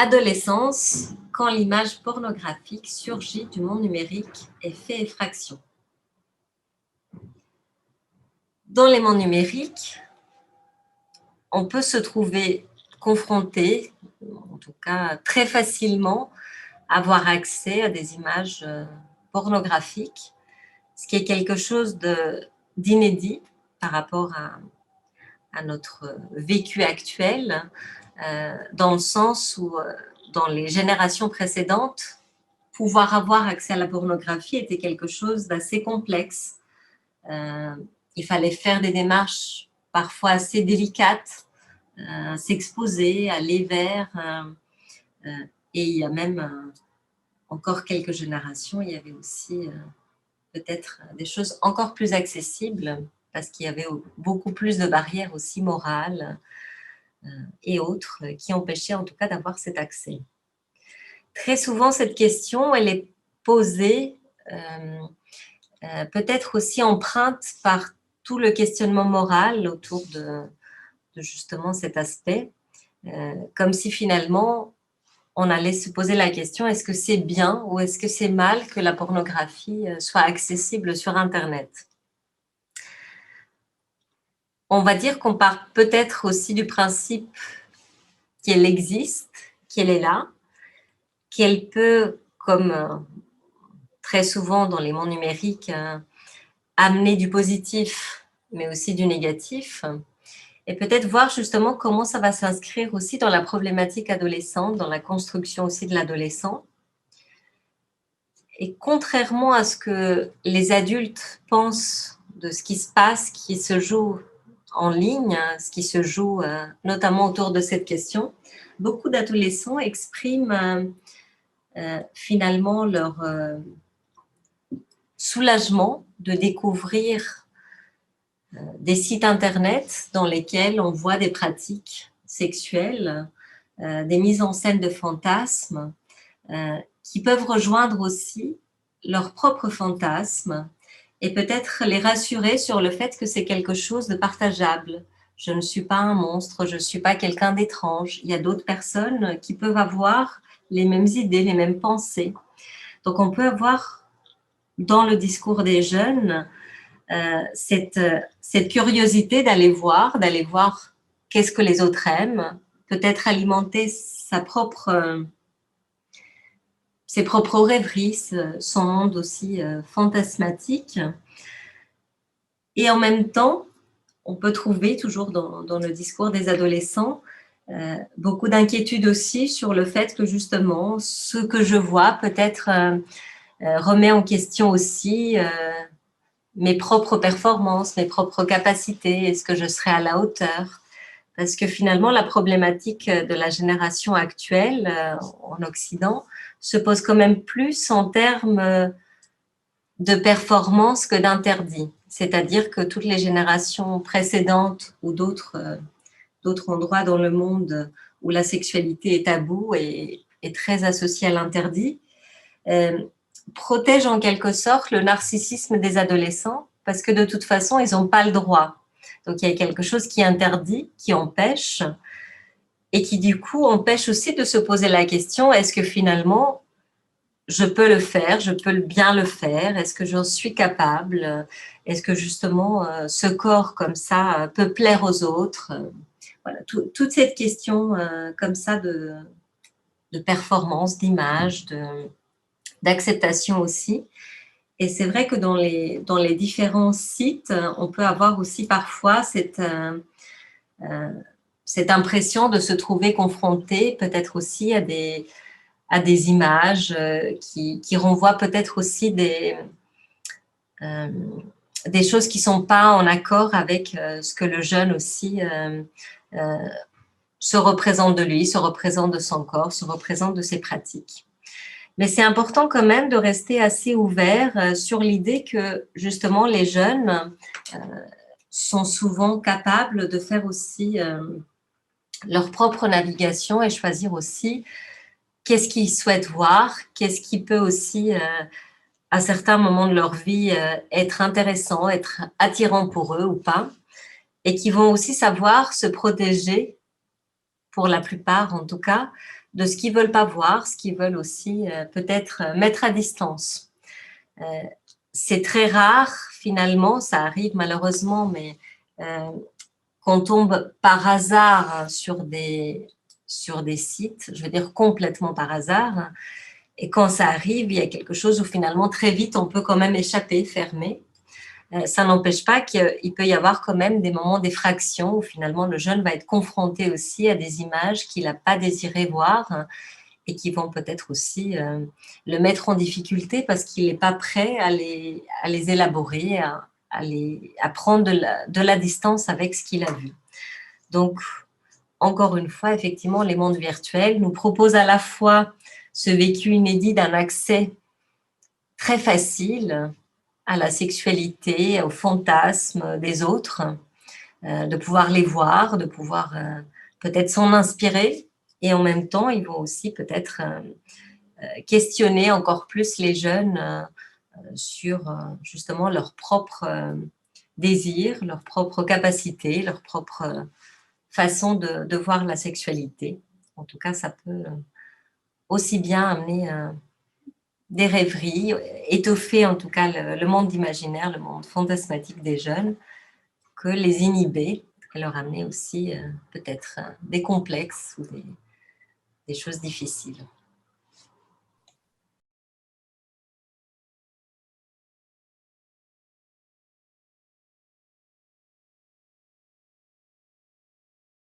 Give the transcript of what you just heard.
Adolescence, quand l'image pornographique surgit du monde numérique et fait effraction. Dans les mondes numériques, on peut se trouver confronté, en tout cas très facilement, à avoir accès à des images pornographiques, ce qui est quelque chose d'inédit par rapport à notre vécu actuel, dans le sens où, dans les générations précédentes, pouvoir avoir accès à la pornographie était quelque chose d'assez complexe. Il fallait faire des démarches parfois assez délicates, s'exposer, aller vers, et il y a même encore quelques générations, il y avait aussi peut-être des choses encore plus accessibles, parce qu'il y avait beaucoup plus de barrières aussi morales et autres qui empêchaient en tout cas d'avoir cet accès. Très souvent, cette question, elle est posée, peut-être aussi empreinte par tout le questionnement moral autour de justement cet aspect, comme si finalement on allait se poser la question, est-ce que c'est bien ou est-ce que c'est mal que la pornographie soit accessible sur Internet? On va dire qu'on part peut-être aussi du principe qu'elle existe, qu'elle est là, qu'elle peut, comme très souvent dans les mondes numériques, amener du positif, mais aussi du négatif, et peut-être voir justement comment ça va s'inscrire aussi dans la problématique adolescente, dans la construction aussi de l'adolescent. Et contrairement à ce que les adultes pensent de ce qui se passe, qui se joue en ligne, ce qui se joue notamment autour de cette question, beaucoup d'adolescents expriment finalement leur soulagement de découvrir des sites internet dans lesquels on voit des pratiques sexuelles, des mises en scène de fantasmes, qui peuvent rejoindre aussi leurs propres fantasmes et peut-être les rassurer sur le fait que c'est quelque chose de partageable. Je ne suis pas un monstre, je ne suis pas quelqu'un d'étrange. Il y a d'autres personnes qui peuvent avoir les mêmes idées, les mêmes pensées. Donc on peut avoir dans le discours des jeunes cette curiosité d'aller voir qu'est-ce que les autres aiment, peut-être alimenter ses propres rêveries, son monde aussi fantasmatique. Et en même temps, on peut trouver toujours dans le discours des adolescents beaucoup d'inquiétude aussi sur le fait que justement, ce que je vois peut-être remet en question aussi mes propres performances, mes propres capacités, est-ce que je serai à la hauteur? Parce que finalement, la problématique de la génération actuelle en Occident se pose quand même plus en termes de performance que d'interdit. C'est-à-dire que toutes les générations précédentes ou d'autres endroits dans le monde où la sexualité est taboue et est très associée à l'interdit, protègent en quelque sorte le narcissisme des adolescents parce que de toute façon, ils n'ont pas le droit. Donc, il y a quelque chose qui interdit, qui empêche et qui du coup empêche aussi de se poser la question, est-ce que finalement, je peux le faire, je peux bien le faire, est-ce que j'en suis capable, est-ce que justement ce corps comme ça peut plaire aux autres, voilà, toute cette question comme ça de performance, d'image, d'acceptation aussi. Et c'est vrai que dans les différents sites, on peut avoir aussi parfois cette impression de se trouver confronté peut-être aussi à des images qui renvoient peut-être aussi des choses qui ne sont pas en accord avec ce que le jeune aussi se représente de lui, se représente de son corps, se représente de ses pratiques. Mais c'est important quand même de rester assez ouvert sur l'idée que justement les jeunes sont souvent capables de faire aussi leur propre navigation et choisir aussi qu'est-ce qu'ils souhaitent voir, qu'est-ce qui peut aussi à certains moments de leur vie être intéressant, être attirant pour eux ou pas, et qui vont aussi savoir se protéger, pour la plupart en tout cas, de ce qu'ils ne veulent pas voir, ce qu'ils veulent aussi peut-être mettre à distance. C'est très rare, finalement, ça arrive malheureusement, mais qu'on tombe par hasard sur des sites, je veux dire complètement par hasard, et quand ça arrive, il y a quelque chose où finalement très vite on peut quand même échapper, fermer. Ça n'empêche pas qu'il peut y avoir quand même des moments d'effraction où finalement le jeune va être confronté aussi à des images qu'il n'a pas désiré voir et qui vont peut-être aussi le mettre en difficulté parce qu'il n'est pas prêt à les élaborer, à prendre de la distance avec ce qu'il a vu. Donc, encore une fois, effectivement, les mondes virtuels nous proposent à la fois ce vécu inédit d'un accès très facile à la sexualité, au fantasme des autres, de pouvoir les voir, de pouvoir peut-être s'en inspirer, et en même temps, ils vont aussi peut-être questionner encore plus les jeunes sur justement leurs propres désirs, leurs propres capacités, leur propre façon de voir la sexualité. En tout cas, ça peut aussi bien amener des rêveries, étoffer en tout cas le monde imaginaire, le monde fantasmatique des jeunes, que les inhiber et leur amener aussi peut-être des complexes ou des choses difficiles.